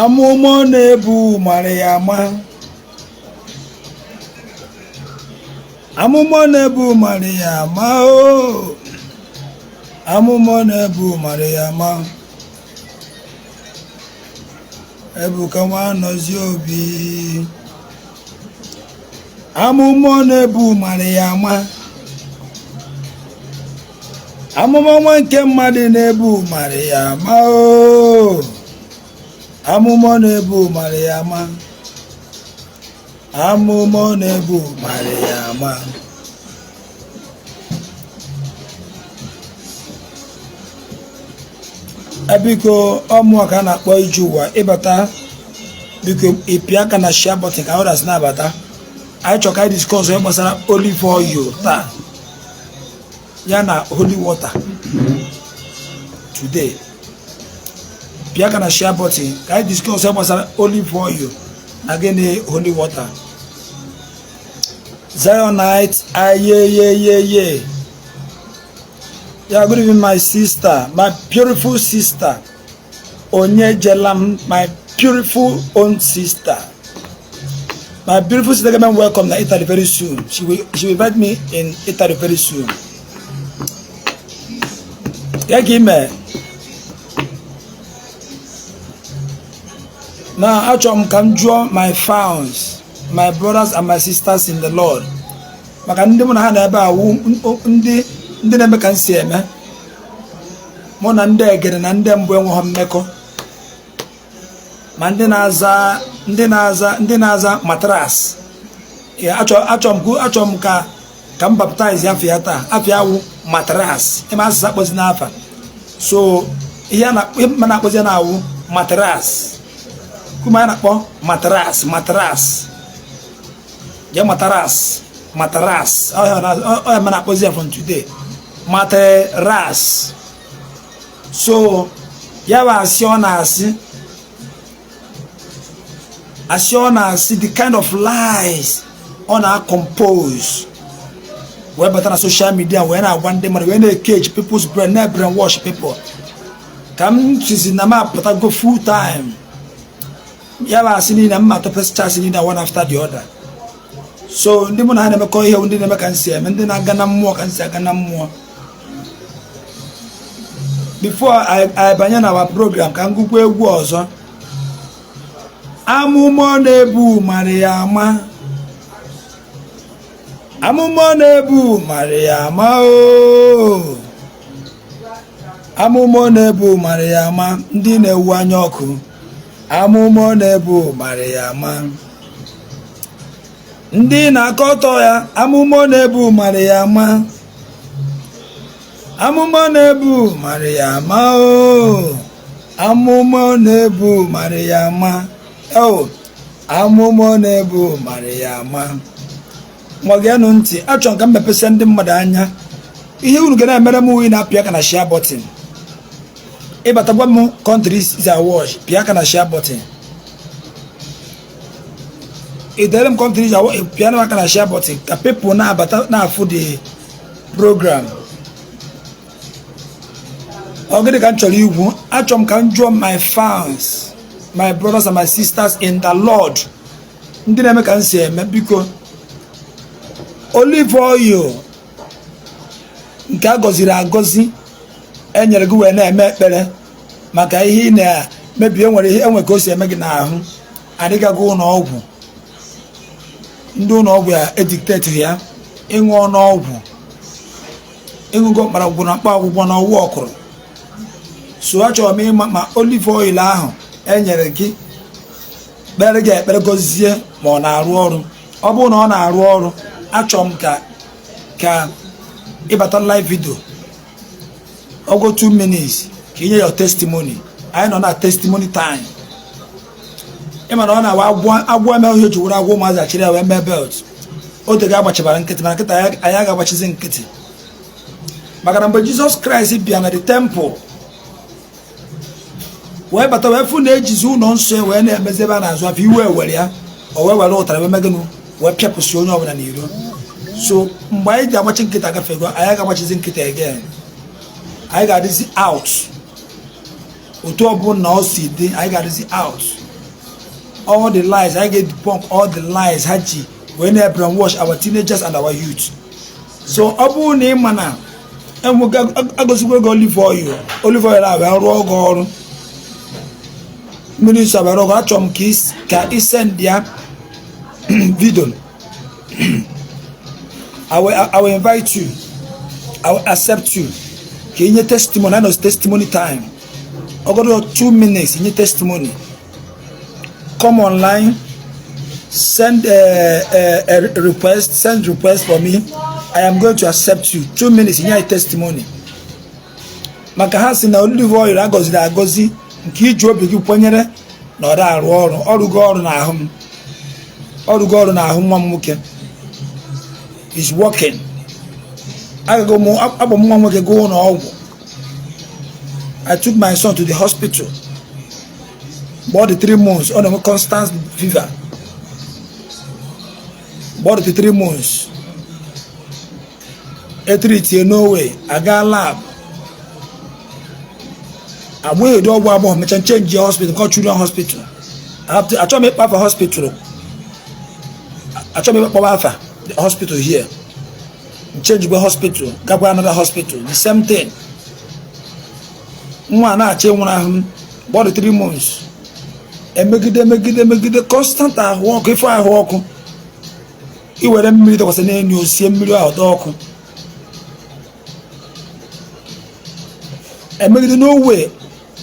Amụma na-ebu Mariama. Amụma na-ebu Mariama o. Amụma na-ebu Mariama. Ebuka nwa nọzi obi. Amụma na-ebu Mariama. Amụma nwa nke mmadụ na-ebu Mariama o. Amụma na-ebu Mariama. Amụma na-ebu Mariama. Biko ọmụ ka na-akpọ ije ụwa ịbata biko ịpịa aka na share button ka others na-abata. Anyị chọrọ ka anyị discuss ihe gbasara olive oil taa ya na holy water today. Pịa aka na share button ka anyị discuss ihe gbasara olive oil na gịnị holy water. Zionite ayeyeyeye. Yeah, good evening, my sister, my beautiful sister. Onye Jelam, my beautiful own sister. My beautiful sister, come and welcome to Italy very soon. She will invite me in Italy very soon. Yeah, give me. Now, I can draw my fans, my brothers and my sisters in the Lord. Maka ndị mụ na ha na-ebe awụ ndị na-eme ka nsi eme mụ na ndị egere na ndị mbụ enwe ha mmekọ ma ndị na-aza matras achọ m ka m baptize afọ ya taa afọ ya wụ matras eme asụsụ akpọzi n'afa so ihe ma na-akpọzi ya na-awụ matras kuma ya na-akpọ matras ya matras oh man akpozi from today matras so ya ba assurance the kind of lies on our compose we better na social media when I want them when they cage people's brain na brainwash people come to na map but I go full time ya ba asini na mma to first chance ni one after the other. So ndị mụ na ha na-emekọ ihe ndị na-eme ka nsi eme ndị na-aga na mmụọ ka nsi aga na mmụọ. Before I banye na our program ka ngụkwa egwu ọzọ. Amụma na-ebu Mariama. Amụma na-ebu Mariama o. Amụma na-ebu Mariama ndị na-ewu anya ọkụ. Amụma na-ebu Mariama. Ndị na-akọtọ ya amụma na-ebu Mariama. Amụma na-ebu Mariama o. Amụma na-ebu Mariama o. Amụma na-ebu Mariama. Nwagenu ntị achọ ka m mepesa ndị mmadụ anya ihe unu ga na-emere m uwe na-apịa aka na share button ịbatagwa m countries is a watch pịa aka na share button idere countries piano aka na share button ka people na abata na afụ the program ogede ka nchọrọ igwu achọ m ka njụọ my fans my brothers and my sisters in the Lord ndị na-eme ka nsi eme biko olive oil nke agọziri agọzi enyere gị wee na-eme ekpere maka ihe na-mebi enwe ka o si eme gị n'ahụ adịgago ụlọ ọgwụ ndị ụlọ ọgwụ ya edictate ya ịṅụ ọnụọgwụ ịṅụgo mkparagwụ na mkpa akwụkwọ na ọwụ ọkụrụ so achọrọ m ịma ma olive oil ahụ enyere gị kpere gị ekpere gozie ma ọ na-arụ ọrụ ọ bụrụ na ọ na-arụ ọrụ achọrọ m ka ịbata live video ogo 2 minutes ka inye your testimony anyị nọ na testimony time ịma na ọ na-awa agwọ eme ihe ji were agwọ ụmụazị achịrị ya wee mee belt o dega agbachibara nkịtị mana nkịta anyị aga-agbachizi nkịtị maka na mgbe Jizọs Kraịst bịa na the temple wee bata wee fụ na-ejizi ụlọ nsọ wee na-emezi ebe a na-azụ afọ iwe were ya o wee were ụtara wee megịnụ wee pịapụsị onye ọbụla n'iro So mgbe anyị ji agbachi nkịta gafego, anyị ga-agbachizi nkịta again. I got this out. Otu ọbụla o si dị, I got this out. All the lies, I get debunk all the lies ha ji wee na-brainwash our teenagers and our youth. So ọ bụrụ na ị ma na agozigwe gị olive oil a wee rụọ gị ọrụ, mmiri nsọ wee rụọ gị, achọrọ m ka ị send ya video. I will invite you, I will accept you. Can you testimony? I know it's testimony time. I got 2 minutes in your testimony. Come online, send a request, send request for me. I am going to accept you. 2 minutes in your testimony. Makahasi na olive oil agozi nke iji obi gị kwenyere na ọ da arụ ọrụ, ọrụgo ọrụ na ahụ nwa m nwoke. Is working. I took my son to the hospital. About the 3 months on a constant fever. About the 3 months. I treat no way. I got lab. I will do what I change the hospital, call children hospital. I try to make a hospital. I try to make the hospital here. Change the hospital, go another hospital. The same thing. About the 3 months. And make it constant walk. If I walk, it was a minute was a name you see me out. And make it no way.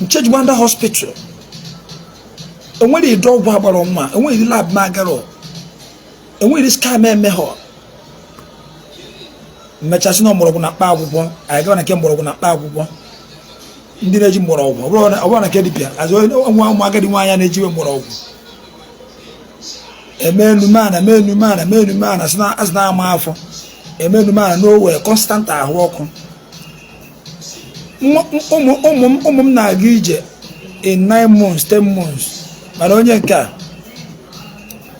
Change one hospital. And when they drop Babaroma, and when they lab Magaro, and when this car man meho. Mechasino Moroguna Pabbo, I got a Kemboroguna Pabbo. Ndi ji mgbọrọgwụ ọ bụrụ na kedipia azụ nwa agadi nwaanyị na-ejiwe mgbọrọgwụ emenumana asịna ama afọ emenumana n'owe constant ahụ ọkụ. ụmụ m na-aga ije in 9 months 10 months mana onye nke a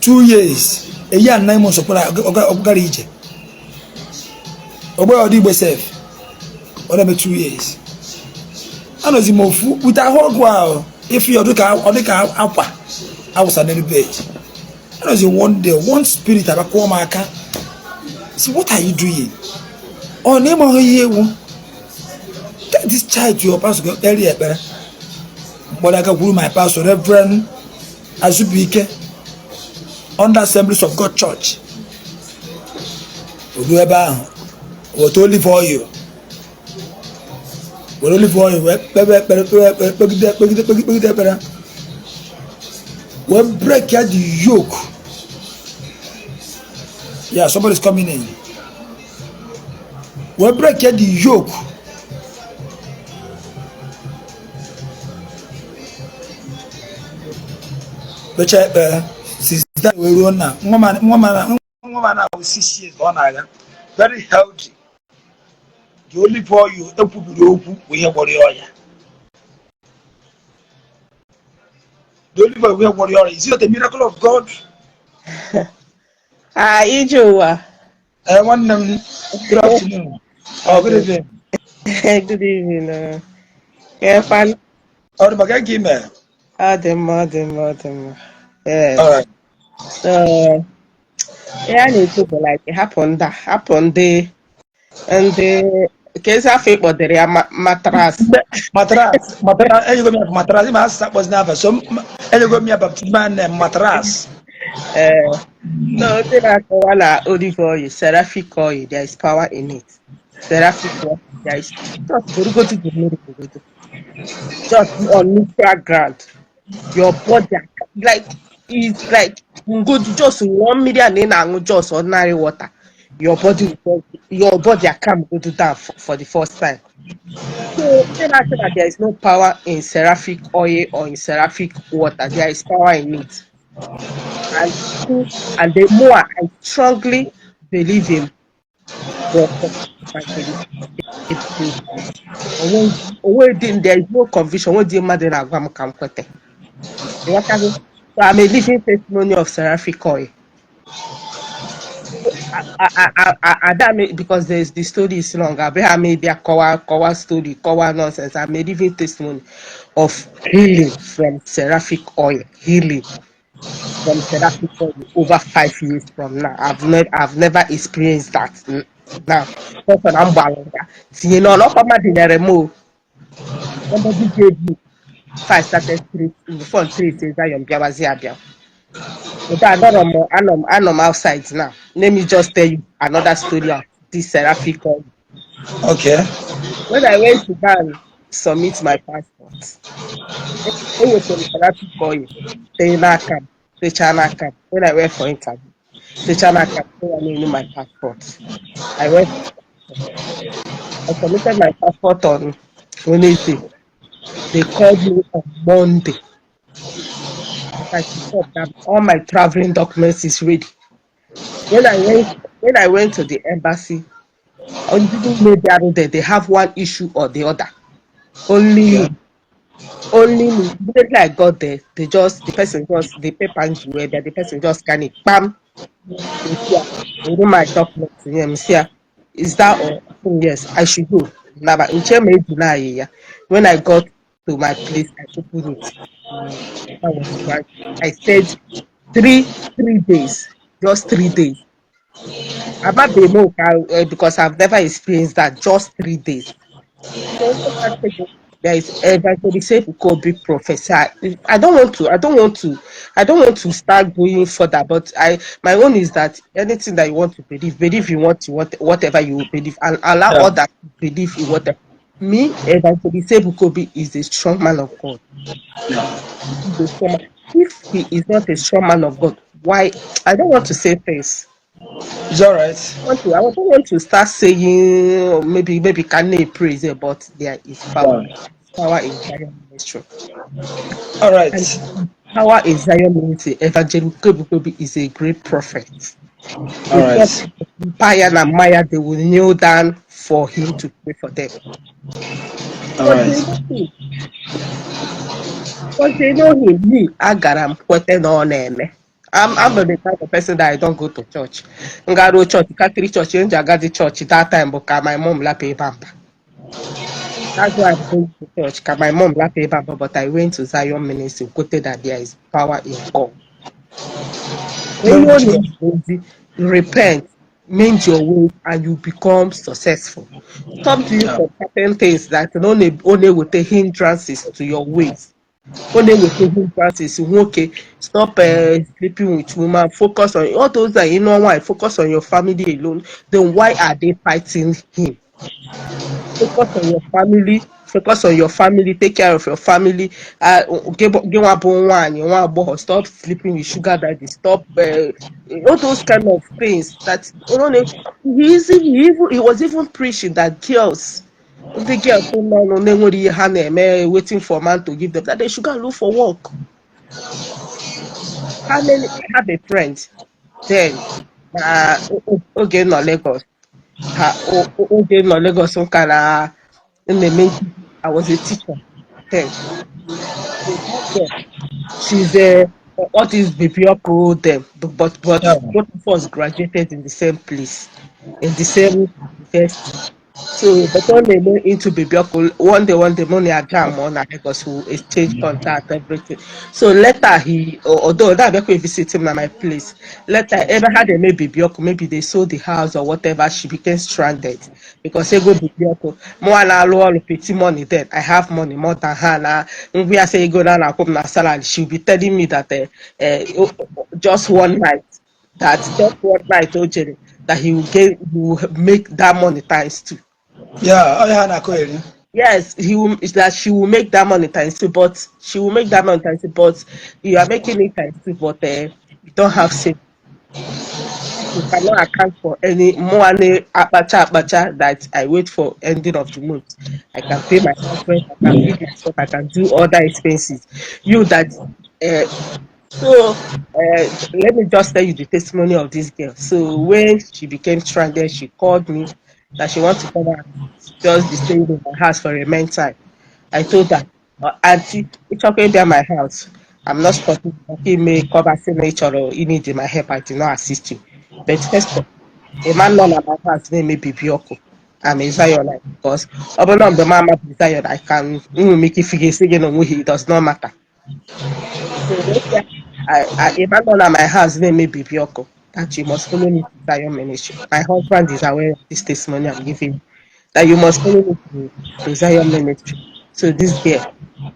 2 years a year and 9 months ọgara ije ogbe ọdị igbe sef ọ na-eme 2 years. Anozi mofu with a hog if you look at aqua, I was a little bit. Anozi one day, one spirit of a comaka. See, what are you doing? Oh, name of you. Take this child to your pastor earlier, better. But I can rule my pastor, Reverend Azubike, under Assemblies of God Church. Whoever was only for you. We're only for you. We break the yoke. Yeah, somebody's coming in. We break the yoke. But since that we run now, woman, now 6 years on island, very healthy. The only for you, don't put the open, we have body oil. The only for we have body oil. Is it the miracle of God? Ijowa. I want them. Good afternoon. Oh, good evening. Good evening. Yeah, fine. Oh, the bag game. Them. Yeah. All right. So, yeah, I need to be like it happened there. And the case I think but there are mattress. And you go me mattress. My house was never so. And you go me a baptism mattress. No, there are one only for you. Seraphic oil, there is power in it. Seraphic oil, there is just go to the miracle. Just on neutral ground. Your body like it's like good just 1 million in just ordinary water. Your body can go to that for the first time. So that there is no power in seraphic oil or in seraphic water. There is power in it. And the more I strongly believe in there is no conviction. So I'm a living testimony of seraphic oil. Because there's the story is long. Abraham made their kowa story, kowa nonsense. I made even testimony of healing from seraphic oil, healing from seraphic oil over 5 years from now. I've never experienced that. Now, person I'm balanga. See, you know, not come at the remote. Somebody gave me. If I started three, before 3 days, I am Biawazi. But I'm outside now. Let me just tell you another story of this seraphic oil. Okay. When I went to go and submit my passport, when you from seraphic oil, China camp, the China camp. When I went for interview, the China camp, when I knew my passport, I went. I submitted my passport on Wednesday. They called me on Monday. I picked up that all my traveling documents is ready. When I went, when I went to the embassy, I didn't know they have one issue or the other. Only Okay. me. Only me. Immediately I got there, the person just the papers were there, the person just scan it, bam, they see they do my documents to him. See, is that all? I said, yes, I should go. Now, but in chair may deny yeah. When I got to my place, I opened it. I was right. I stayed three days, just 3 days. I'm not being because I've never experienced that. Just 3 days. So there is eventually say we could be professor. I don't want to. I don't want to start going further. But my own is that anything that you want to believe you want to whatever you believe, and allow Yeah. others to believe in whatever. Me, eventually say Bukobi is a strong man of God. He's a strong man. If he is not a strong man of God, why? I don't want to say things. It's all right. I don't want to start saying maybe can they praise it, but there is power. Yeah. Power in Zion ministry. All right. And power in Zion ministry, Evangelical Bukobi is a great prophet. All They thought right. Paya and Maya, they will kneel down for him to pray for them. All But they know right. him. But they know him. Me, Agaram, Kwete no Neme. I'm the type of person that I don't go to church. Ngaro church, Catholic church, Njagadi church, that time, because my mom la pay bamba. That's why I'm going to church. Cause my mom la pay bamba, but I went to Zion ministry, quoted that there is power in God. When Glory your to God. name is Bozi, repent, mend your ways, and you become successful. Stop doing Yeah. some certain things that only will take hindrances to your ways. Only will take hindrances. Okay, stop sleeping with women. Focus on all those that you know why. Focus on your family alone. Then why are they fighting him? Focus on your family. Focus on your family. Take care of your family. Get one bone one. You want to stop sleeping with sugar daddy. Stop all those kind of things. That you know, he was even preaching that girls. The girls who waiting for man to give them that they should go and look for work. How many? I have a friend. Then, oge no Lagos. Oge no Lagos. In the main, I was a teacher then. So that girl, she's a what is baby uncle them, but Yeah. both of us graduated in the same place, in the same university. So, but when they went into baby uncle, one day money I jam on Lagos who exchange contact everything. So later although that Beko visit him at my place, later ever had a maybe baby uncle, maybe they sold the house or whatever, she became stranded because they go baby uncle. More na all petty money then. I have money more than her now. We are saying go down and come na salary. She'll be telling me that just one night, OJ, that he will make that money times two. Yeah. Oh, yeah. Nakoyeri. Yes, he will. Is that she will make that money times two, but she will make that money times two, but you are making it times two, but you don't have savings. You cannot account for any money abacha that I wait for ending of the month. I can pay my house rent, I can feed myself, I can do other expenses. You that uh, let me just tell you the testimony of this girl. So when she became stranded, she called me that she wants to come and just be staying in my house for a meantime. I told her, Auntie, it's okay be at my house. I'm not stopping. Okay, may cover say nature or you need my help. I do not assist you. But first, A man none of my house name may be Bioko. I'm a Zionite because although I'm the mama of Zion, I can make it figure again on it does not matter. So yeah, a man none of my house name may be Bioko. That you must follow me to Zion ministry. My husband is aware of this testimony I'm giving. That you must follow me to Zion ministry. So this girl,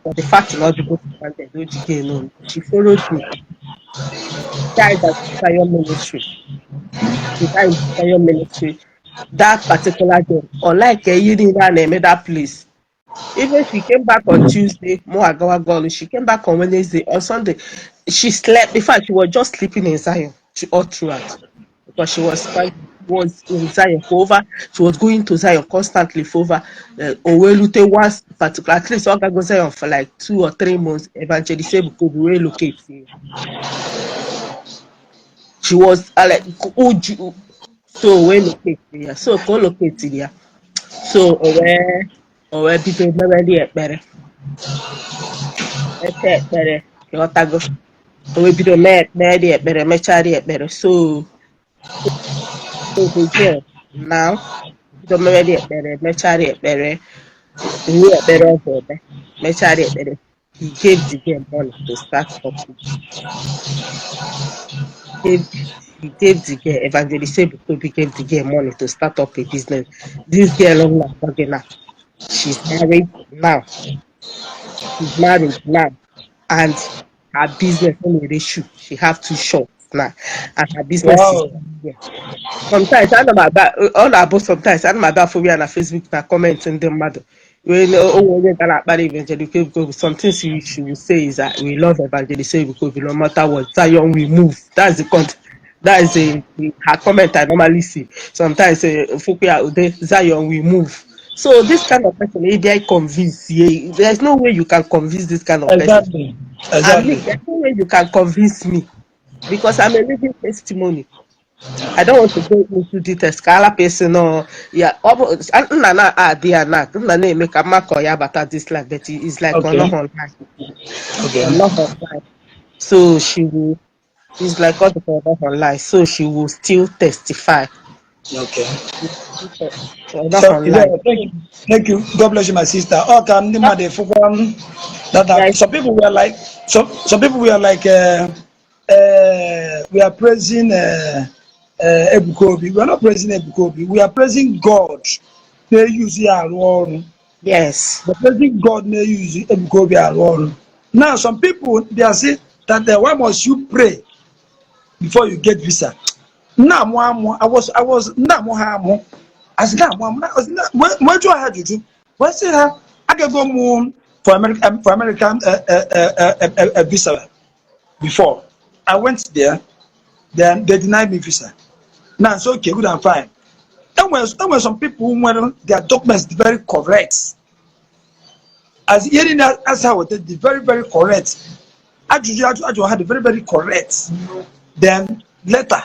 for the fact not to go to Monday, don't again no. She followed me. Guys at Zion ministry. The guy in Zion ministry. That particular girl, unlike you didn't name that place. Even she came back on Tuesday, Moagawa girl, she came back on Wednesday, on Sunday. She slept. In fact, she was just sleeping in Zion all throughout because was in Zion for over. She was going to Zion constantly for over. Owelute once particular at least Oga go Zion for like 2 or 3 months. Eventually, say because we relocate. She was like Uju. So we locate here. So co-locate here. So owe bido mebedi ekpere ekpere ịghọtago owe bido mee dị ekpere mechaa dị ekpere so the girl now bido mebedi ekpere mechaa dị ekpere iwu ekpere ọ ga-eme mechaa dị ekpere he gave the girl money to start up gave he gave the girl evangelist Ebukobi gave the girl money to start up a business. This girl now she's married now. She's married now, and her business only issue. She have 2 shops now, and her business is Wow. here. Sometimes I know my back all about sometimes I know my back for me on Facebook na comment in the matter. When when evangelism something she will say is that we love evangelism because no matter what Zion we move. That's the content. That is her comment I normally see. Sometimes Zion we move. So this kind of person, if they convince you, there's no way you can convince this kind of person. Exactly. And me, Exactly. there's no way you can convince me because I'm a living testimony. I don't want to go into details. Kala person or yeah, almost dear make a mark or yeah, but this like but it's like on Okay. online. Okay. On online. So she will it's like all the online. So she will still testify. Okay. On So yeah, online. thank you. God bless you, my sister. Okay, Yeah, some people were like some people were like we are praising Ebukobi. We are not praising Ebukobi. We are praising God. They use your yes. the praising God they use Ebukobi alone. Now some people they are saying that why must you pray before you get visa? Now I was now as now when do I had you do? What's it? I can go more for American visa before. I went there, then they denied me visa. Now it's okay, good and fine. And when some people when their documents very correct, as hearing that as how it is very very correct. I had very very correct. Then later,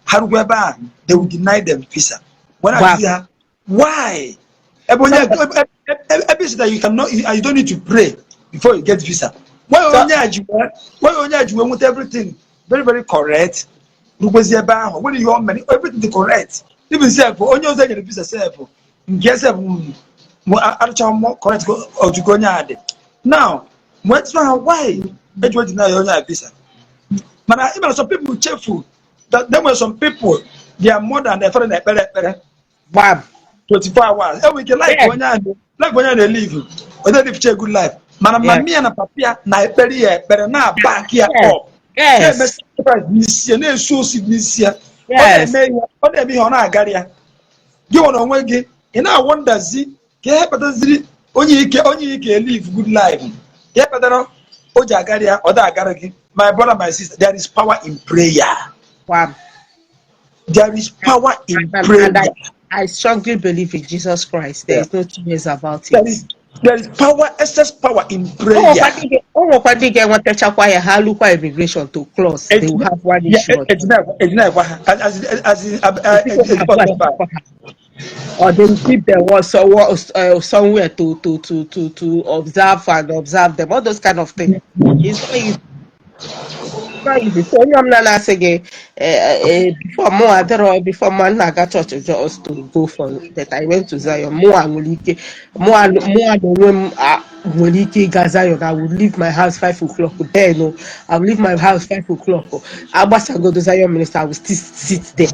however, they will deny them visa. When I Wow. hear why, Somebody, every that you cannot, you don't need to pray before you get visa. so Why you want everything very very correct? Because when you want money, everything is correct. Even say for only those that visa say for guess more correct or to go now. Why? You deny your visa? But even some people cheerful. That there were some people they are more than their friend wow. 24 hours. And we can Yeah. like when they live, or they live a good life. Mana Yeah. mami and papia na better na back here Yes. up. They mess Yes. this year, they so this year. Yes. On me on a garia. You want to win in our wonder see, get better only live good life. Get better Oja garia or that garagi. My brother, my sister, there is power in prayer. Wow. There is power in prayer. And I strongly believe in Jesus Christ. There Yeah. is no two ways about There it. is power, excess power in Oh, prayer. what they get want to check why how look immigration to close. They will have one Yeah, issue or the it's other. never, The people have one issue or they will keep them somewhere to observe and observe them. All those kind of things. It's not easy. not easy. So I'm not saying before more before man I got church just to go for that. I went to Zion. More Angolike, more the room Angolike Gazayon. I would leave my house 5 o'clock. Then no, I will leave my house 5 o'clock. I was go to Zion minister. I will still sit there.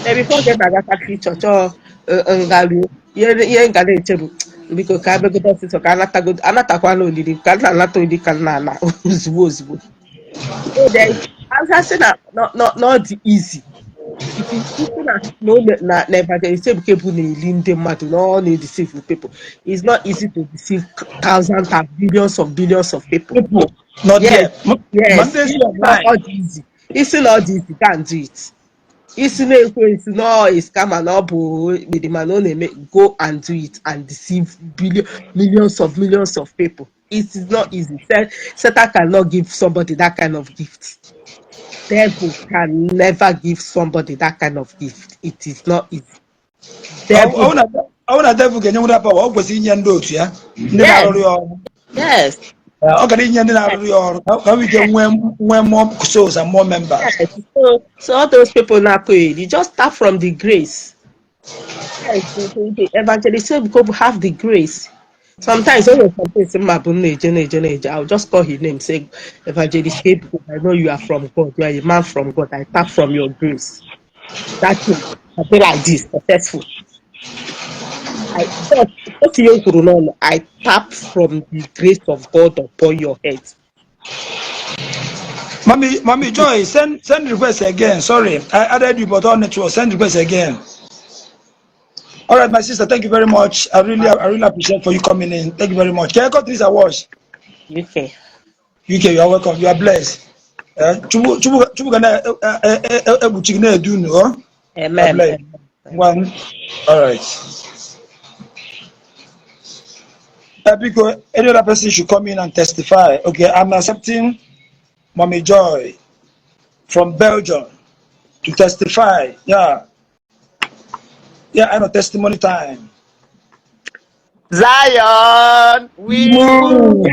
Then before that I got a church or Ngalu. Ye ngale echebu biko ka be go sit ka anatakwa na olili ka anata olili ka na ozugbo. So then, as I said, not easy. It is easy no never they say people need mad no need deceive people. It's not easy to deceive thousands and billions of people. Not Yes, there. yes. Monday, It's not easy. It's not easy. Can't do it. It's no it's come and up with the man on go and do it and deceive millions of people. It is not easy. Satan cannot give somebody that kind of gift. Devil can never give somebody that kind of gift. It is not easy. Devil, I want to devil get you up. What was in your notes? Yeah, yes. Okay, how we get when more souls and more members. Yes. So all those people now you just start from the grace. Yes, the evangelist people have the grace. Sometimes when I'll just call his name, say, Evangelist Gabriel, I know you are from God, you are a man from God, I tap from your grace. That thing, I feel like this, successful. I tap from the grace of God upon your head. Mommy Joy, send request again. Sorry, I added you, but on network, send request again. All right, my sister, thank you very much. I really appreciate for you coming in. Thank you very much. Can I got this award? UK, you are welcome. You are blessed. Chubu gana ebuchi na edu no. amen. One. All right. Because any other person should come in and testify. Okay, I'm accepting Mommy Joy from Belgium to testify. Yeah, I know testimony time. Zion, we move.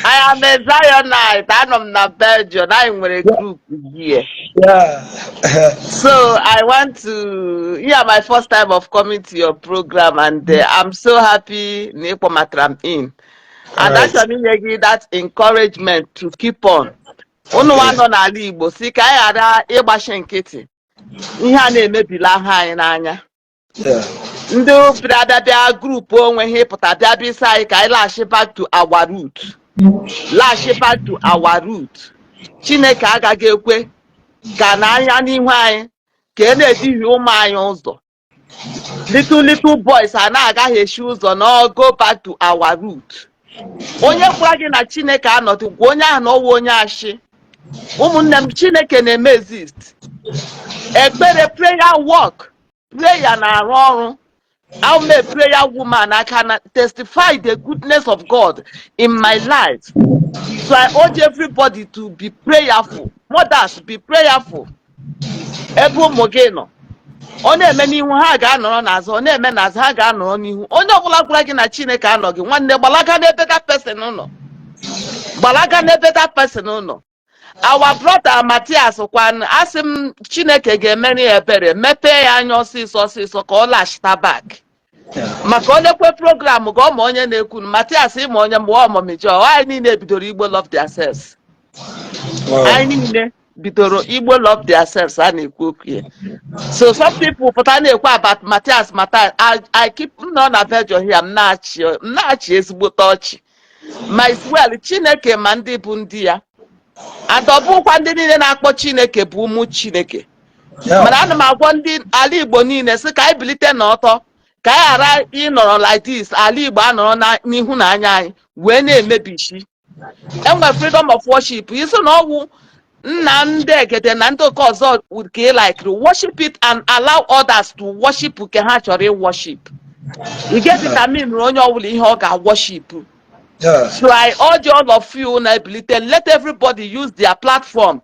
I am a Zionite. I'm not Belgium. I'm with a group here. Yeah. So I want to. Yeah, my first time of coming to your program, and I'm so happy. I'm in, and Right. actually give that encouragement to keep on. Unu wa nọ n'ala Igbo si ka anyị ghara ịgbachi nkịtị ihe a na-emebila ha anyị n'anya. Yeah. Ndị bịa group onwe ha ịpụta bịa bisa anyị ka anyị laghachi back to our root. Laghachi back to our root. Chineke agaghị ekwe ka n'anya n'ihu anyị ka e na-eduhie ụmụ anyị ụzọ. Little boys a na-agaghị eshi ụzọ na go back to our root. Onye gwara gị na Chineke anọdụ gwa onye ahụ na ọwụ onye ashị. Ụmụnne m, Chineke na-eme exist. Ekpere prayer work. Prayer na-arụ ọrụ. I'm a prayer woman. I can testify the goodness of God in my life. So I urge everybody to be prayerful. Mothers, be prayerful. Ebe ụmụ ọ na-eme n'ihu ha ga-anọrọ n'azụ, ọ na-eme n'azụ ha ga-anọrọ n'ihu. Onye ọbụla gwara gị na Chineke anọghị, nwanne gbalaga n'ebe that person nọ. Gbalaga n'ebe that person nọ. Our brother Matthias kwan asị m Chineke ga-emere ya ebere, mepee ya anya ọsịsọ ka ọ lachita back. Maka onye kwe program ga ọma onye na-ekwu Matthias ịma onye mgbe ọmọmijọ anyị niile bidoro Igbo love themselves. Anyị niile bidoro Igbo love themselves a na-ekwu okwu ya. So some people pụta na-ekwu about Matthias. I keep nọ na Belgium here m na-achị ezigbote ọchị. My well Chineke ma ndị bụ ndị ya. Adọbụkwa ndị niile na-akpọ Chineke bụ ụmụ Chineke. Mana ana m agwọ ndị ala Igbo niile sị ka anyị bilite n'ọtọ ka anyị ghara ịnọrọ like this. Ala Igbo anọrọ n'ihu na anya anyị wee na-emebishi. Enwe freedom of worship. Isi na ọwụ nna ndị egede na ndị oke ọzọ nke like worship it and allow others to worship nke ha chọrọ worship. You get determine onye ọbụla ihe ọ ga-worship. So I urge all of you na ability, let everybody use their platform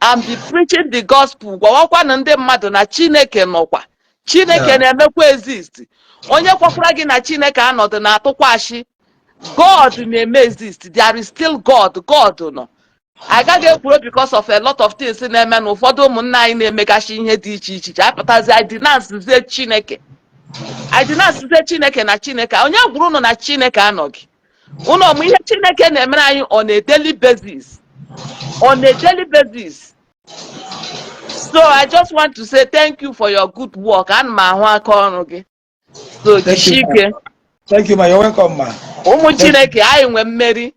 and be preaching the gospel. Gwawakwa na ndị mmadụ na Chineke nọkwa. Chineke na-emekwa exist. Onye kwakwara gị na Chineke anọdụ na atụkwashi. God na-eme exist. There is still God. God nọ. I got get pro because of a lot of things in them and ụfọdụ ụmụnna anyị na-emegachi ihe dị iche iche apụtazi I denounce Chineke. I denounce Chineke na Chineke. Onye gwuru unu na Chineke anọghị. Unu ọmụ ihe Chineke na-emere anyị on a daily basis. On a daily basis. So I just want to say thank you for your good work. And ma ahụ aka ọrụ gị. So Jishike. Thank you, ma. You're welcome, ma. Ụmụ Chineke anyị nwe mmeri.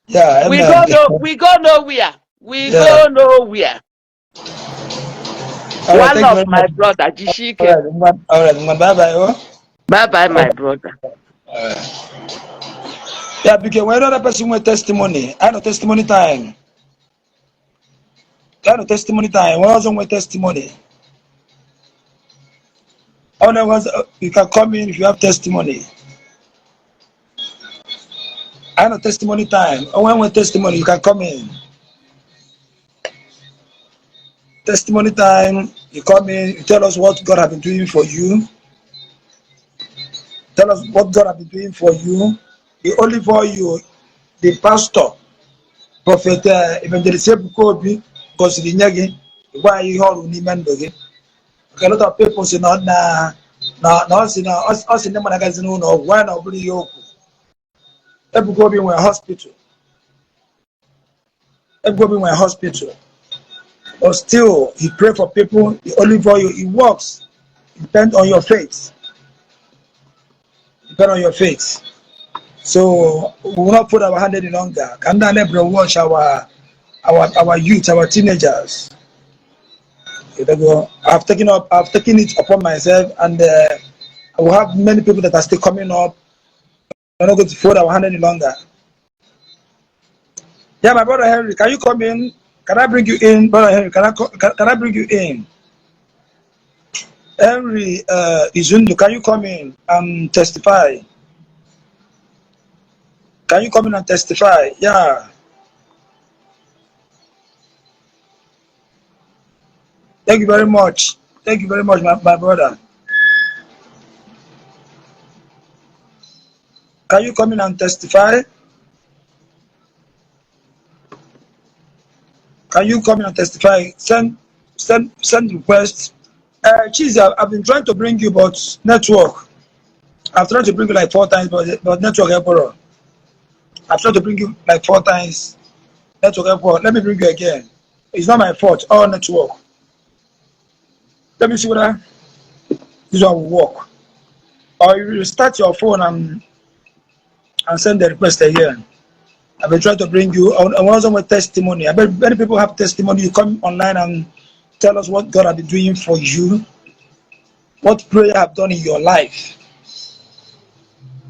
Yeah, We amen. go nowhere. We go nowhere. Right, One of my brother, Jishike. All right, bye-bye. Oh. Bye-bye, my brother. Yeah, because when another person with testimony, I know testimony time. I know testimony time. When I was on with testimony. You can come in if you have testimony. I know testimony time. When with testimony, you can come in. Testimony time, you come in, you tell us what God has been doing for you. Tell us what God has been doing for you. The only for you, the pastor, prophet, evangelist, Kobi, because the Nyagi, why you hold Nimandogi. A lot of people say, no, us in the magazine, no, why not bring you? Everybody went hospital. Everybody went hospital. But still, he pray for people. The only for you, he works. Depend on your faith. Depend on your faith. So we will not put our hand any longer. Can that never watch our youth, our teenagers? I've taken it upon myself, and I will have many people that are still coming up. We're not going to fold our hand any longer. Yeah, my brother Henry, can you come in? Can I bring you in, brother Henry? Can I bring you in? Henry Izundu, can you come in and testify? Can you come in and testify? Yeah. Thank you very much. Thank you very much, my brother. Can you come in and testify? Can you come in and testify? Send requests. Cheese, I've been trying to bring you, but network. I've tried to bring you like 4 times, but network error. I've tried to bring you like 4 times. Network error. Let me bring you again. It's not my fault. All network. Let me see whether this one will work. Or you restart your phone and send the request again. I've been trying to bring you. I want some testimony. I bet many people have testimony. You come online and tell us what God has been doing for you. What prayer have done in your life.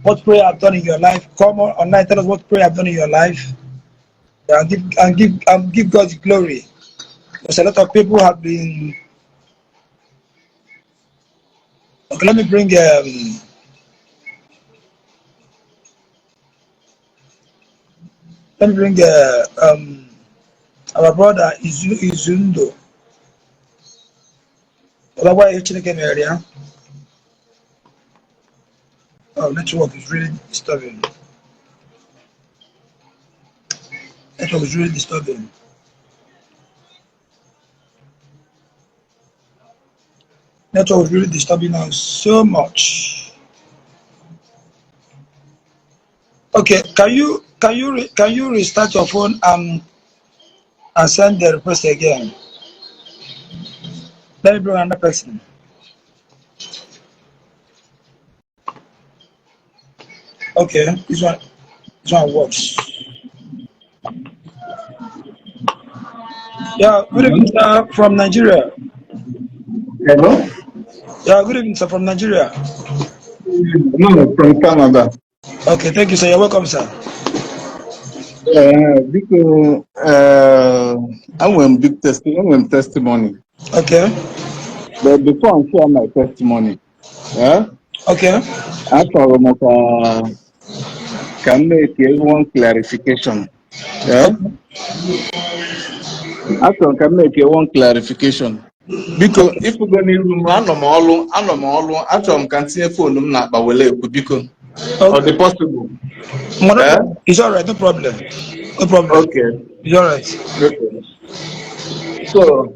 What prayer have done in your life. Come on online. Tell us what prayer have done in your life. And give God the glory. Because a lot of people have been. Okay, let me bring. Let me bring our brother Izundo. Oh, network is really disturbing. Network is really disturbing. Network is really disturbing us so much. Okay, can you restart your phone and send the request again? Let me bring another person. Okay, this one works. Yeah, good evening, sir, from Nigeria. Hello? Yeah, good evening, sir, from Nigeria. No, from Canada. Okay, thank you, sir. You're welcome, sir. Because I'm a big testimony. Okay. But before I share my testimony, yeah. Okay. I can make one clarification. Yeah. I can make one clarification. Because if we're going to room, I know I can see a phone not by because or the possible. It's all right, no problem. No problem. Okay. You're right. Okay. So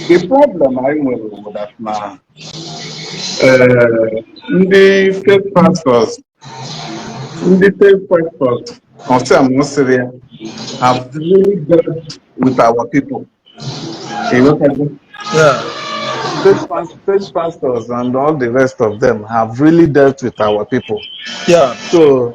the problem I nwere with that now, ndị fake pastors, ndị fake pastors, of Syria, have really dealt with our people. Yeah. Fake pastors and all the rest of them have really dealt with our people. Yeah. So,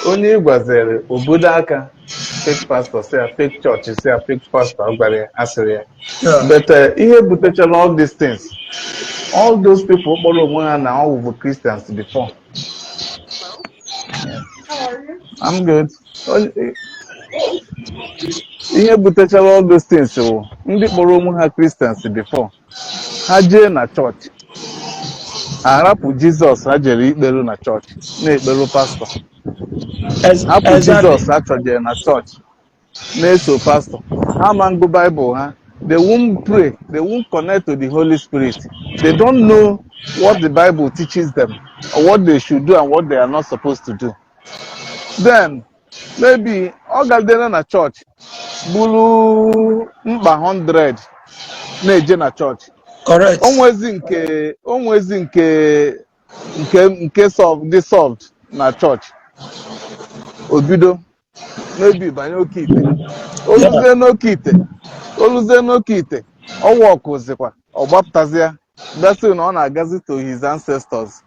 onye gwazere obodo aka fake pastor say a fake church say a fake pastor gwara asịrị ya. Yeah. But ihe butechara all these things, all those people kpọrọ onwe ha na all were Christians before. Yeah. How are you? I'm good. Ihe butechara all those things bụ ndị kpọrọ onwe ha Christians before. Ha jee na chọọchị, ha hapụ Jizọs ha jere ikperu na chọọchị na-ekperu pastọ. Hapụ Jizọs ha chọjere na chọọchị na-eso pastọ. Ha ma ngụ Bible ha. They won't pray. They won't connect to the Holy Spirit. They don't know what the Bible teaches them or what they should do and what they are not supposed to do. Then, maybe ọ gadere na chọọchị bụrụ mkpa 100 na-eje na chọọchị. Correct. Onwezi nke dị solved na chọọchị. Obido maybe banye oke ite. Oluzie n'oke ite. Ọwa ọkụzikwa. Ọ gbapụtazịa. That's when ọ na-agazi to his ancestors.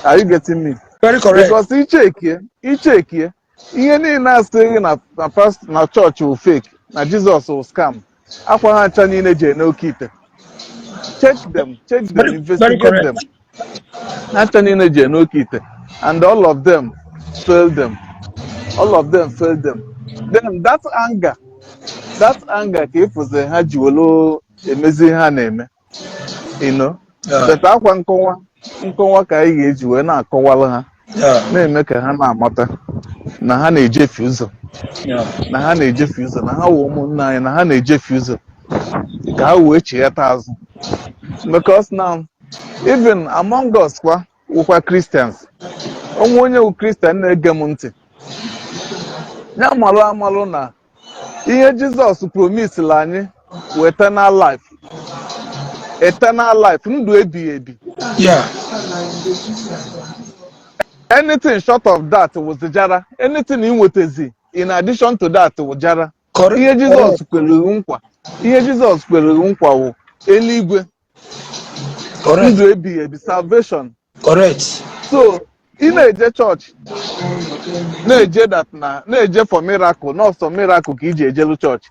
Are you getting me? Very correct. Because ichekie ihe niile asịghị na chọọchị wụ fake na Jizọs wụ scam. Akwa ha ncha niile jee n'oke ite. Check them, investigate them. Ha ncha niile jee n'oke ite. And all of them failed them. Then that anger ka efuze ha ji welo emezi ha na-eme. You know? But akwa nkọwa ka anyị ga-eji wee na-akọwalụ ha. Na-eme ka ha na-amata na ha na-ejefe ụzọ. Na ha wụ ụmụnne anyị na ha na-ejefe ụzọ. Ka ha wee chighata azụ. Because now, even among us wụkwa Christians, onwe onye wụ Christian na-ege m ntị. Ya amalụ na ihe Jizọs promisela anyị wụ eternal life, ndụ ebighị ebi. Yeah. Anything short of that was jara. Anything ị nwetezi in addition to that was jara. Ihe Jizọs kwere nkwa wụ eluigwe. Ndụ ebighị ebi, salvation. Correct. So, ị na-eje church, na-eje for miracle, not some miracle ka iji ejelu church.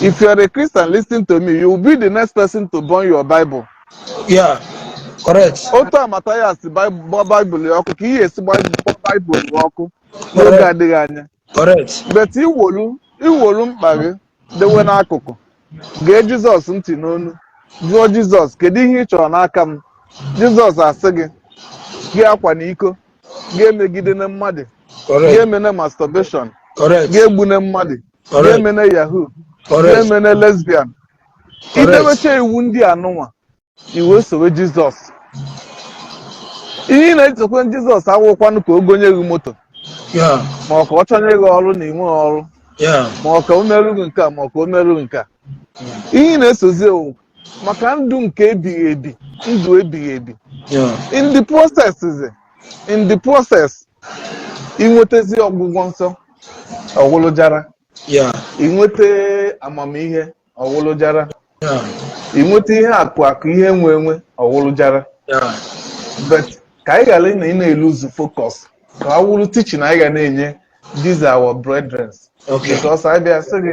If you are a Christian, listen to me, you will be the next person to burn your Bible. Yeah. Correct. Otu amata ya si Bible ọkụ ka ihe esi Bible ọkụ n'oge adịghị anya. Correct. But iwolu mkpa gị dewe n'akụkụ. Gee Jizọs ntị n'onu. Jụọ Jizọs, kedu ihe ị chọrọ n'aka m? Jizọs asị gị, gị akwa n'iko, gị emegide na mmadụ, gị emene masturbation, gị egbune mmadụ, gị emene yahoo, gị emene lesbian. Idebecha iwu ndị anụnwa, iwe sowe Jizọs. Ihe na-echekwa Jizọs awụkwanụ ka o gonye gị moto. Ma ọ ka ọ chọnye gị ọrụ na inwe ọrụ. Ma ọ ka o merụ gị nke a ma ọ ka o merụ nke a. Ihe na-esozi ewu maka ndụ nke ebighị ebi, ndụ ebighị ebi. In the process, inwetezi ọgwụgwọ nsọ ọwụlụ jara. Inwete amamihe ọwụlụ jara. Inweta ihe akụ ihe enwe ọwụlụ jara. But ka anyị ghara na ị na-eluzu focus ka ọ wụrụ teaching anyị ga na-enye these are our brethren. Because anyị bịa sị gị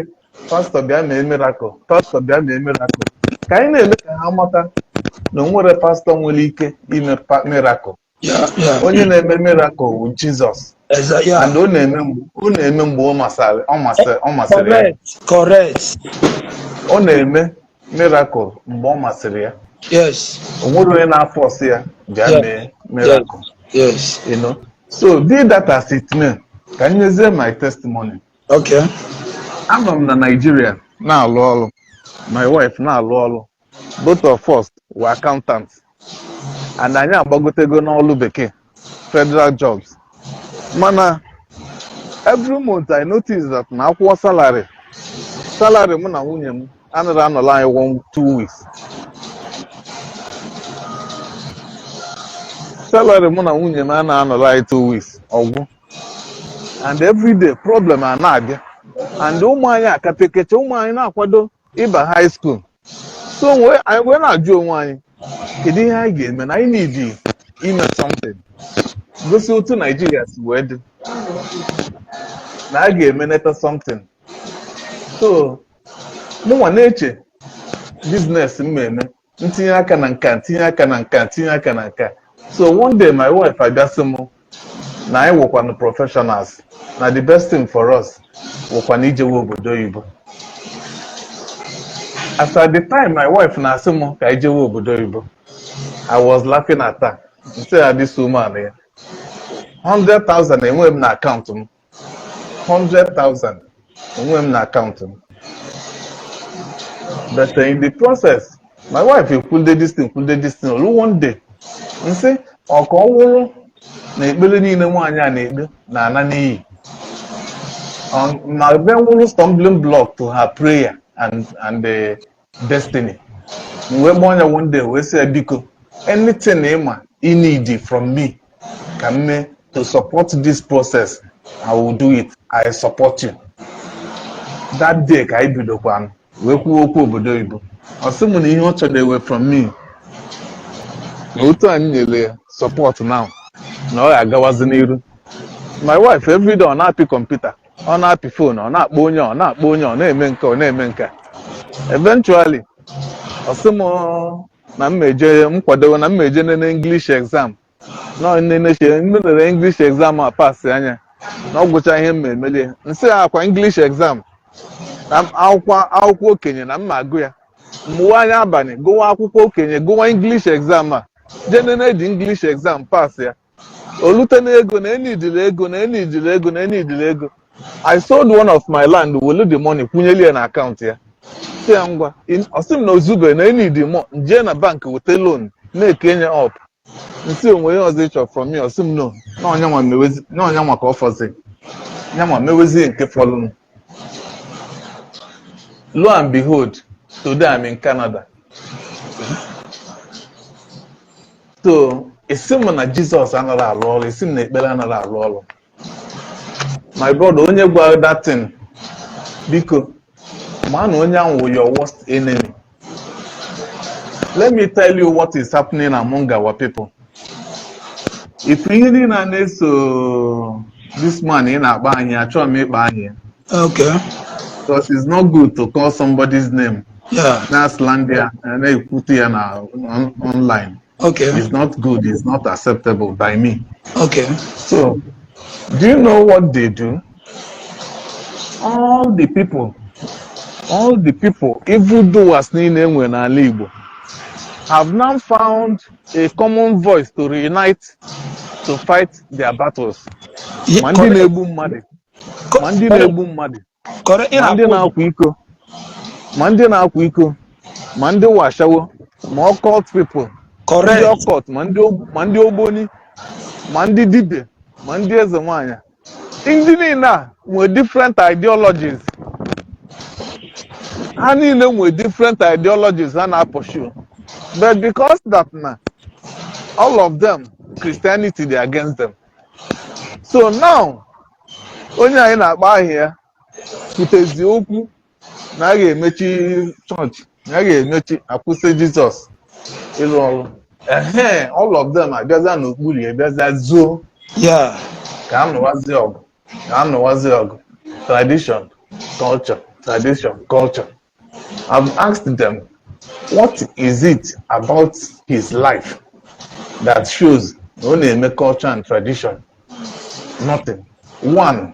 pastor bịa mee miracle, ka anyị na-eme ka ha mata na o nwere pastor nwere ike ime miracle. Onye na-eme miracle bụ Jizọs. And ọ na-eme mgbe ọ masịrị ya. Correct. Ọ na-eme miracle mgbe ọ masịrị ya. Yes. O nwere onye na-afọsị ya bịa mee miracle. Yes. You know. So be that as it may, ka m nyezie my testimony. Okay. Anọ m na Nigeria na-alụ ọrụ. My wife na-alụ ọrụ. Both of us were accountants. And anyị agbagotego n'ọrụ bekee, federal jobs. Mana every month I notice that na akwụkwọ salary mụ na nwunye m anaghị anọla anyị 2 weeks. Salary mụ na nwunye m anaghị anọla anyị 2 weeks ọgwụ. And every day problem a na-abịa. And ụmụ anyị akapekecha ụmụ anyị na-akwado ịba high school. So anyị wee na-ajụ onwe anyị kedu ihe anyị ga-eme na anyị need ime something. Gosi otu Nigeria si wee dị. Na a ga-emeneta something. So mụnwa na-eche business m eme ntinye aka na nka ntinye aka na nka ntinye aka na nka. So one day my wife abịasị m na anyị wụkwanụ professionals na the best thing for us wụkwanụ ijewe obodo oyibo. As at the time my wife na-asị m ka ijewe obodo oyibo, I was laughing at her. Nse ya this woman ya 100,000 enwe m na akaụntụ m. 100,000 enwe m na akaụntụ m. But in the process, my wife kwude this thing. Olu one day, nsi ọka ọwụrụ na ekpere niile nwaanyị a na-ekpe na ana n'iyi. Na ebe nwụrụ stumbling block to her prayer and destiny. Mgbe gba onye one day wee sị ya biko, anything ịma you need from me ka m mee to support this process, I will do it. I support you. That day ka anyị bidokwa wee kwuo okwu obodo oyibo. Ọ sị m na ihe ọ chọrọ ewe from me na otu anyị nyere ya support now na ọ ga-agawazi n'iru. My wife everyday ọ na-apị kọmputa, ọ na-apị phone, ọ na-akpọ onye ọ na-eme nke ọ na-eme nke. Eventually ọ sị m na m kwadowe na mmeje nene English exam na nene English exam a pass anya na ọ gwụcha ihe m emeli nsị akwa English exam na akwụkwọ okenye na mma agụ ya mgbe anya abalị gụwa akwụkwọ okenye gụwa English exam a jenene dị English exam pass ya olute na ego na enidile ego. I sold one of my land, welu the money kwunyeli ya na akaụntụ ya. Si ya ngwa ọsị m na ozube na enidi mo nje na bank wete loan na-ekenye up. Nsi onwe ihe ọzọ ịchọ from me, ọsị m no na ọnyanwa ka ọ fọzi nyanwa mewezi nke fọlụnụ. Lo and behold, today I'm in Canada. So esi m na Jesus anaghị arụ ọrụ, esi m na ekpere anaghị arụ ọrụ. My brother, onye gwara that thing, biko man onye ahụ your worst enemy. Let me tell you what is happening among our people. If you really na-eso this man ị na-akpa anyị, achọrọ m ịkpa anyị. Okay. Because it's not good to call somebody's name. Yeah. Na slander and na-ekwute ya na online. Okay. It's not good, it's not acceptable by me. Okay. So, do you know what they do? All the people, evildoers niile enwe n'ala Igbo, have now found a common voice to reunite to fight their battles. Ma ndị na-egbu mmadụ, ma ndị na-egbu mmadụ, ma ndị na-akwa iko, ma ndị na-akwa iko, ma ndị washawo, ma occult people, ndị occult, ma ndị ogboni, ma ndị dibia, ma ndị eze nwanyị. Ndị niile a nwere different ideologies. Ha niile nwere different ideologies ha na-pursue. But because that na all of them Christianity dey against them. So now onye anyị na-akpa ahịa pụtezi okwu na a ga-emechi church, na a ga-emechi akwụsị Jesus ịrụ ọrụ. All of them abịaza n'okpuru abịaza zuo. Yeah. Ka anụwazi ọgụ. Tradition, culture. I've asked them, what is it about his life that shows no na-eme culture and tradition? Nothing. One,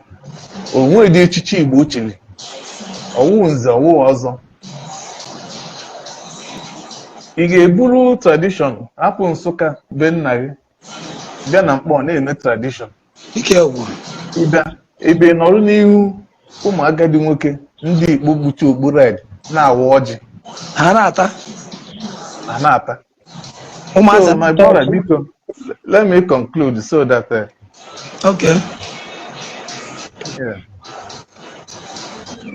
onwe dị echichi Igbo chiri. Ọwụ nze ọwụ ọzọ. Ị ga-eburu tradition hapụ Nsụka be nna gị bịa na Mkpọ na-eme tradition. Ebe nọrụ n'ihu ụmụ agadi nwoke ndị Igbo gbuchi okpu red na-awa ọjị. Ha na-ata. So my brother, biko, let me conclude so that okay. Yeah.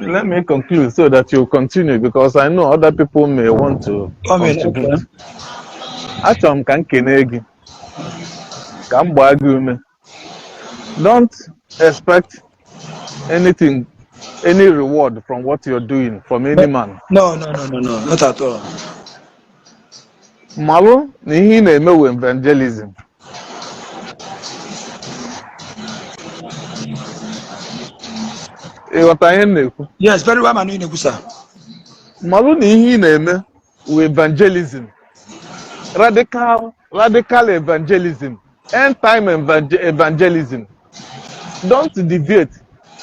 Let me conclude so that you continue because I know other people may want to contribute. Okay. Achọrọ m ka m kene gị, ka m gbaa gị ume. Don't expect anything, any reward from what you're doing from any man. No, not at all. Malụ na ihe ị na-eme with evangelism. Ịghọta ihe m na-ekwu? Yes, very well, Manu Inegusa. Malụ na ihe ị na-eme with evangelism. Radical evangelism. End time evangelism. Don't deviate.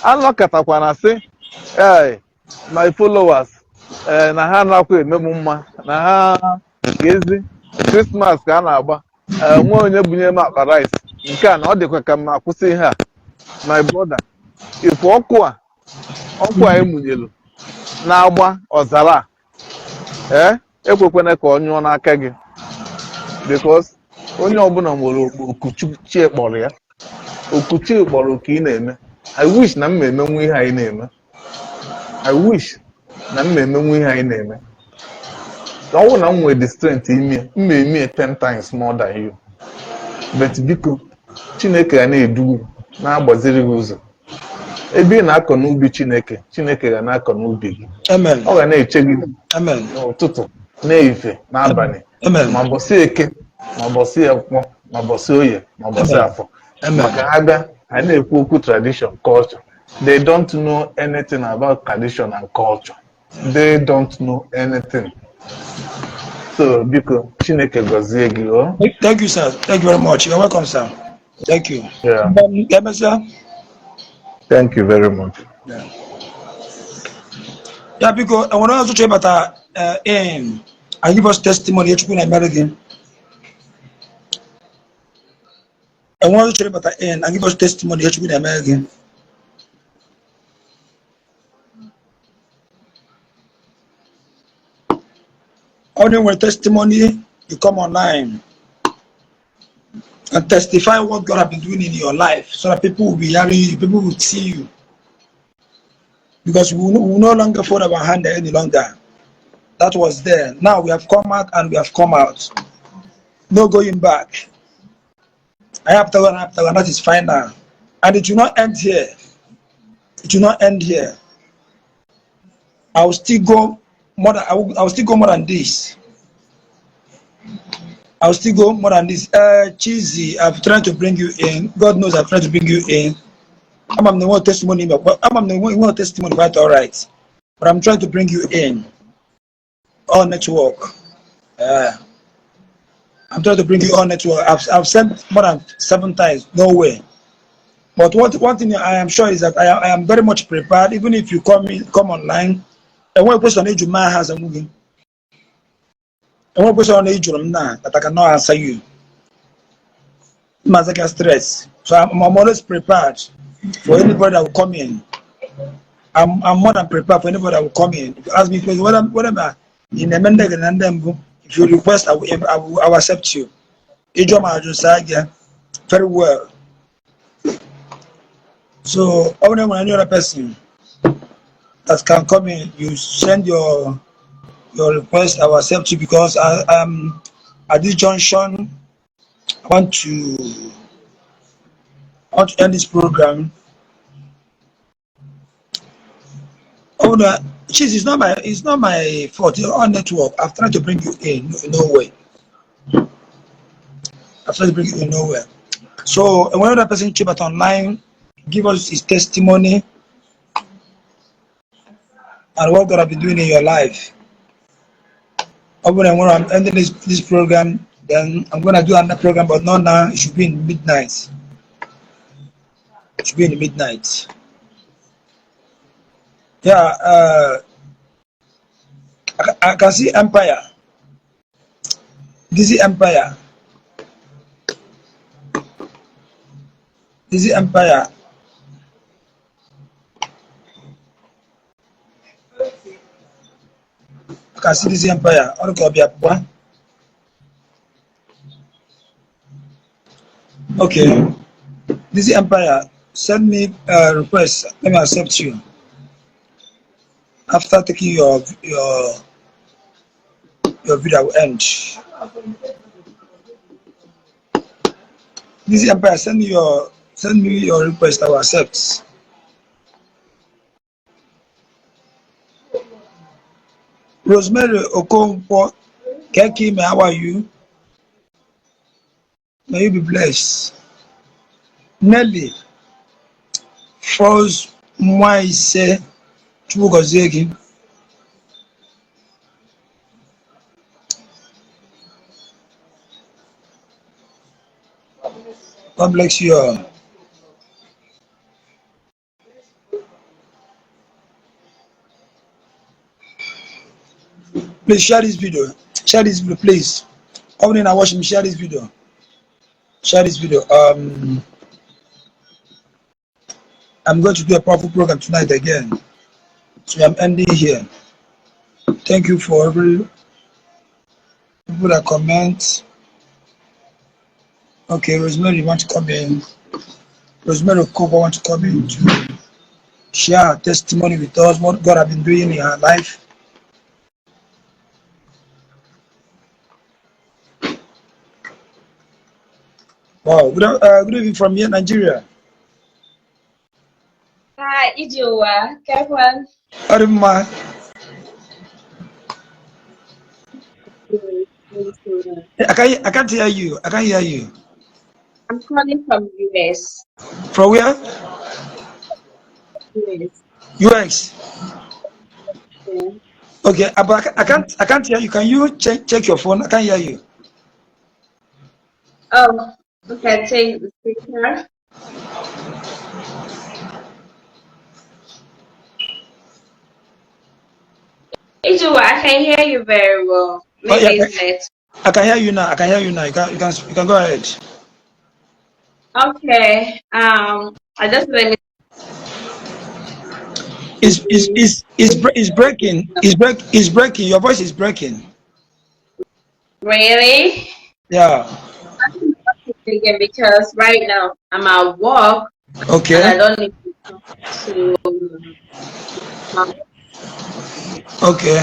Anọkatakwana sị, hey, my followers, na ha nakwa eme m mma, na ha ga-ezi Christmas ka a na-agba, nwe onye bunye m akpa rice. Nke a na ọ dịkwa ka m akwụsị ihe a. My brother, ife ọkụ a emunyelu na-agba ọzara a, ekwekwana ka ọ nyụọ n'aka gị. Because onye ọbụla nwere okuchi kpọrọ ya. Okuchi kpọrọ ka ị na-eme. I wish na m emenwu ihe anyị na-eme. I wish na m emenwu ihe anyị na-eme. Ọ bụrụ na m nwere the strength ime, m eme 10 times more than you. But biko, Chineke ga na-edu na-agbaziri gị ụzọ. Ebe ị na-akọ n'ubi Chineke, Chineke ga na-akọ n'ubi gị. Amen. Ọ ga na-eche gị Amen. n'ụtụtụ, n'ehihie, n'abalị. Amen. Ma bọsị eke, ma bọsị Nkwọ, ma bọsị Oye, ma bọsị Afọ. Maka ha bịa, I na-ekwu okwu tradition, culture. They don't know anything about tradition and culture. They don't know anything. So, biko, Chineke gọzie gị, oh. Thank you, sir. Thank you very much. You're welcome, sir. Thank you. Yeah. Sir? Thank you very much. Yeah, because I want to also talk about I give us testimony in American. I want to talk about I give us testimony in American. Only when testimony you come online and testify what God has been doing in your life, so that people will be hearing you, people will see you. Because we will no longer fold our hand any longer. That was there. Now we have come out and we have come out. No going back. I have to learn, that is final. And it will not end here. It will not end here. I will still go more than I will still go more than this. I'll still go more than this. Cheesy, I've tried to bring you in. God knows I've tried to bring you in. I'm the one testimony, but I'm the one testimony, quite all right. But I'm trying to bring you in. All network. I'm trying to bring you on network. I've sent more than 7 times. No way. But one thing I am sure is that I am very much prepared. Even if you come online, and one person age man has a movie. And one person age now that I cannot answer you. Massacre stress. So I'm always prepared for anybody that will come in. I'm more than prepared for anybody that will come in. If you ask me whatever in a if you request, I will accept you. Very well. So only when any other person that can come in, you send your request, I will accept you, because I am at this junction. I want to end this program. Oh no, it's not my fault. You're on network. I've tried to bring you in, nowhere. I've tried to bring you in, nowhere. So when another person came out online, give us his testimony and what God has been doing in your life. When I'm ending this program, then I'm gonna do another program, but not now. It should be in midnight. It should be in the midnight. Yeah, I can see Empire. This is Empire. This is Empire. I can see this Empire. Okay. This is Empire. send me a request. Let me accept you. After taking your video will end. This Empire, send me your request. I will accept. Rosemary Okonkwo Keki, how are you? May you be blessed. Nelly Froze Mwaise Chubugozegi. God bless you all. Please share this video. Share this video, please. Opening and watching me, share this video. Share this video. I'm going to do a powerful program tonight again. So I'm ending here. Thank you for every people that comment. Okay, Rosemary, you want to come in? Rosemary Okoko want to come in to share her testimony with us, what God has been doing in her life. Wow, good evening from here, Nigeria. Hi, Ijoa, Kevin. Arima, I can't hear you. I can't hear you. I'm calling from US. From where? US. US. Yeah. Okay, but I can't hear you. Can you check your phone? I can't hear you. Oh, okay, take the speaker. Ijoa, I can hear you very well. Maybe it's net. I can hear you now. I can hear you now. You can go ahead. Okay. I just let me. It's breaking. It's breaking. Your voice is breaking. Really? Yeah. I'm thinking because right now I'm at work Okay. and I don't need to talk to. Okay.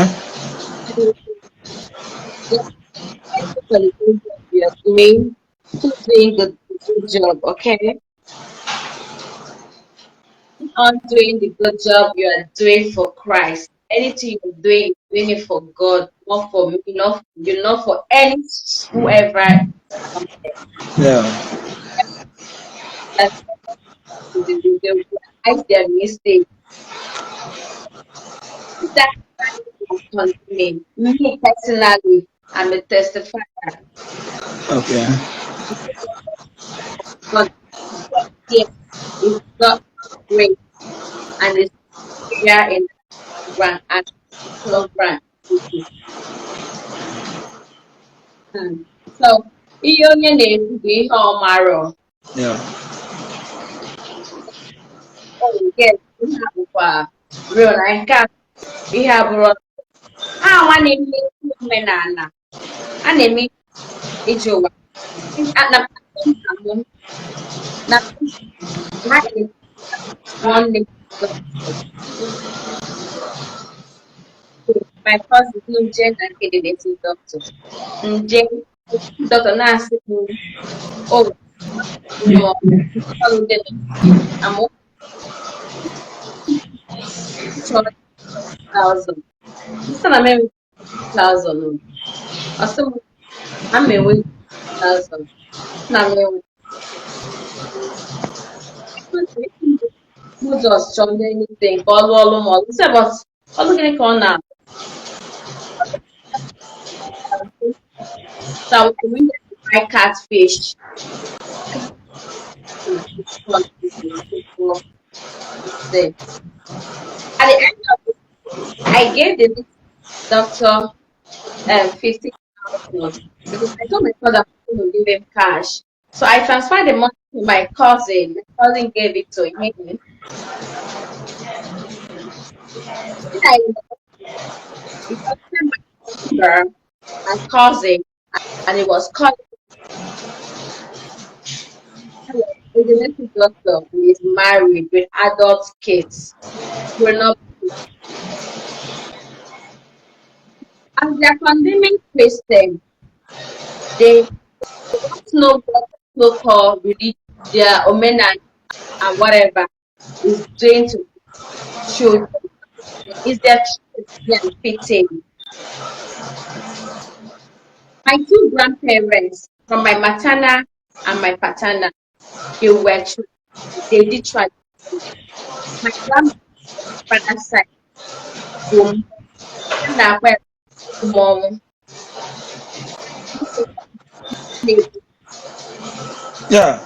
You're doing, keep doing the good job, okay? On doing the good job you are doing for Christ. Anything you're doing it for God, not for me, not for any whoever. Yeah. That's they realize their mistake. That continue. Me personally, I'm a testifier. Okay. God, yes, it's not great, and it's here in the brand and so brand. So, ihe onye na-ekwu bụ ihe ọ marọ. Yeah. Nke ihe a bụkwa real na nke a ihe abụrụ nwa na-eme omenala a na-eme iji ụwa na mụ na nwanne my cousin nje na nke dị doctor nje doctor na-asị m oh no I'm 1,000. Instead of maybe 1,000. Also, I'm a 1,000. Now, who just joined anything? All more. Instead of all looking at now. So we buy catfish. At the end of it, I gave the doctor 50,000 because I told my father I'm going to give him cash. So I transferred the money to my cousin. My cousin gave it to him. My cousin, and it was called is a native doctor who is married with adult kids. Grown up. As they are condemning Christians, they don't know what so-called religion, their Omenala and whatever is doing to children. Is their children fitting? My two grandparents, from my maternal and my paternal, they were children. They did try. My grandfather's side, boom, and I went mom. Yeah.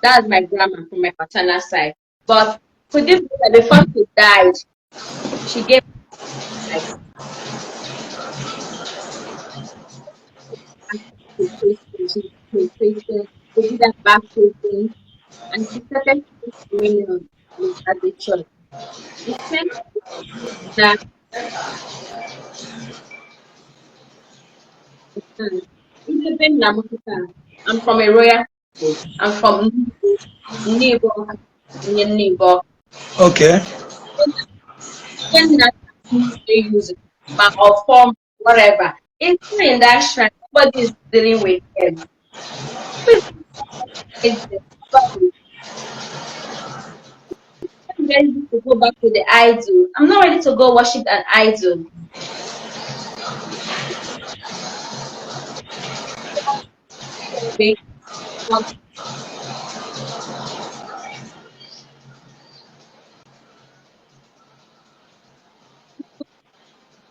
That's my grandma from my paternal side. But could you believe that before she died, she gave like she did that baptism and she started communion at the church. The same that even Namuka. I'm from a royal family. I'm from Nibo. Okay. When that they use it, but or form whatever. It's not in that shrine. Nobody is dealing with them. I'm ready to go back to the idol. I'm not ready to go worship an idol.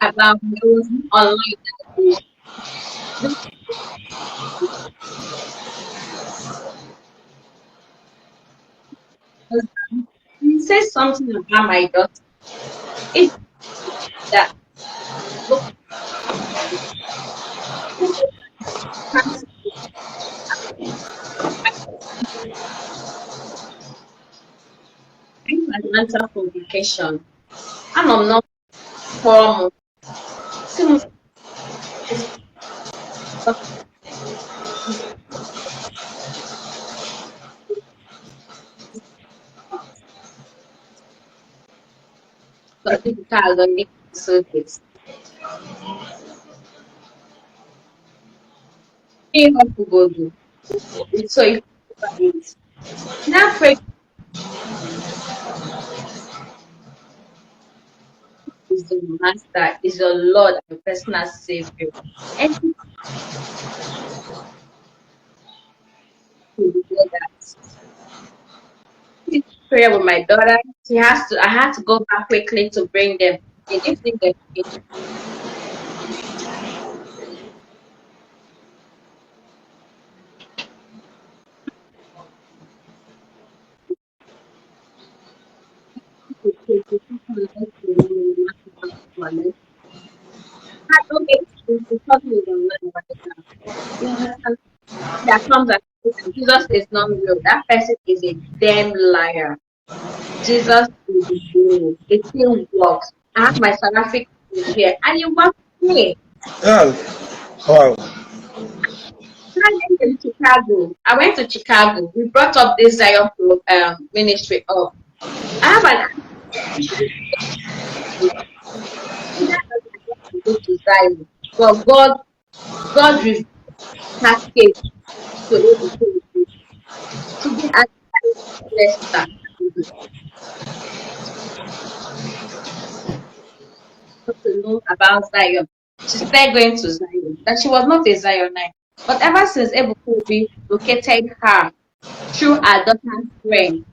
About those online. He says something about my daughter. It's that mental complication. I'm not formal. But the child don't need circuits. So if it's not pray is the master, is your Lord and your personal savior. And to do that. This prayer with my daughter, I had to go back quickly to bring them. They didn't think that I don't get to talk with them right now. You understand? That comes at Jesus is not real. That person is a damn liar. Jesus is real. It still works. I have my salafik here and it works for me. Yeah. Wow. I went to Chicago. I went to Chicago. We brought up this Zion ministry up. I have an go to Zion, but God revealed package to be at Leicester to know about Zion. She started going to Zion. That she was not a Zionite. But ever since Ebukobi located her through her daughter's friend,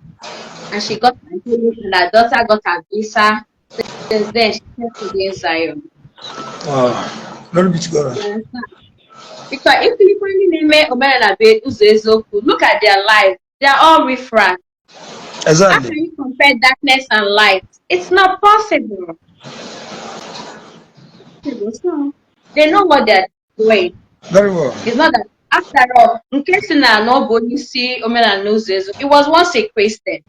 and she got her healing, and her daughter got her visa, since then she came to be in Zion. Wow. Glory be to God. Because if you name Omenala Igbo, look at their life. They are all riffraff. Exactly. How can you compare darkness and light? It's not possible. So they know what they're doing. Very well. It's not that after all, in case you know nobody see Omenala Igbo, it was once a Christian.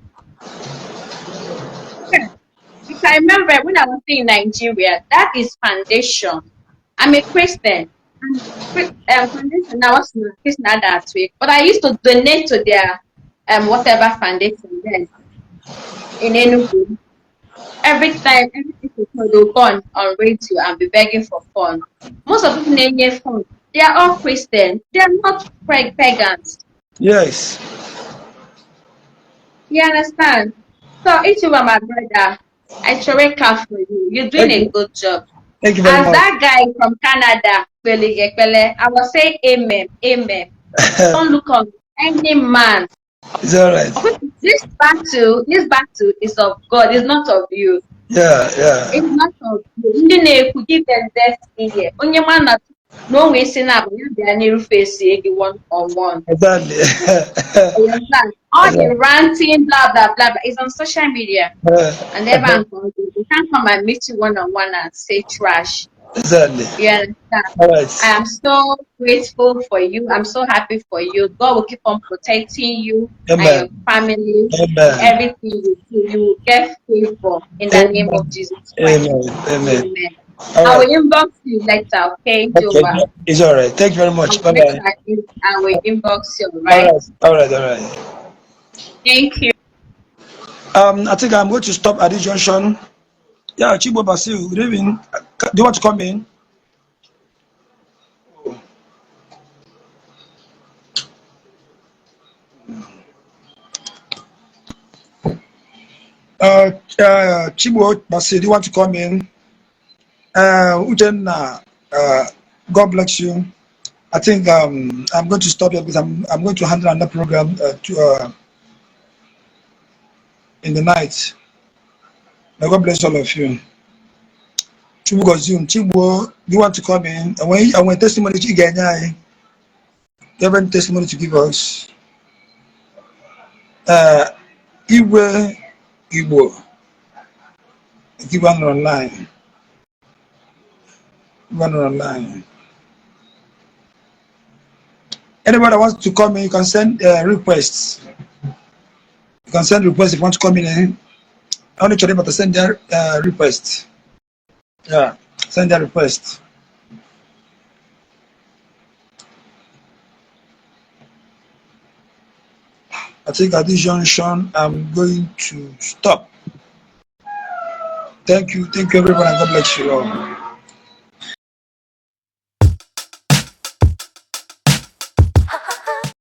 If I remember when I was in Nigeria, that is foundation. I'm a Christian. Foundation now was not that week, but I used to donate to their whatever foundation then in Enugu. Every time, every episode they'll go on radio and be begging for fun. Most of people name their fun. They are all Christian. They are not pagans. Yes. You understand? So each of my brother, I truly care for you. You're doing Thank a you. good job. Thank you very As much. that guy from Canada, I will say amen, amen. Don't look on any man. It's all right. This battle is of God, it's not of you. Yeah, yeah. It's not of you. Ndị na-ekwu give them destiny. Onye ma na o nwee si na abụ ya bịa n'irufe esi gị one on one. Exactly. You understand? All the ranting, blah blah blah, blah is on social media. And everyone comes, you can't come and meet you one on one and say trash. Exactly. You understand? All right. I am so grateful for you. I'm so happy for you. God will keep on protecting you and your family. Amen. Everything you do, you will get favor in the name of Jesus Christ. Amen. Amen. All I right. will inbox you later, okay, Okay. Joba? It's all right. Thank you very much. Bye bye. I will inbox you, right? All right. Thank you. I think I'm going to stop at this junction. Yeah, Chibo Basil, good evening. Do you want to come in? Chibo Basil, do you want to come in? Ujenna, God bless you. I think I'm going to stop here because I'm going to handle another program in the night. May God bless all of you. Chibu Gozum, Chibu, do you want to come in? And when testimony to get, you have any testimony to give us? Igbo, give one online. Anybody that wants to come in, you can send requests. You can send requests if you want to come in. I only tell them to send their request. Yeah, send their request. I think at this junction, I'm going to stop. Thank you everyone, and God bless you all.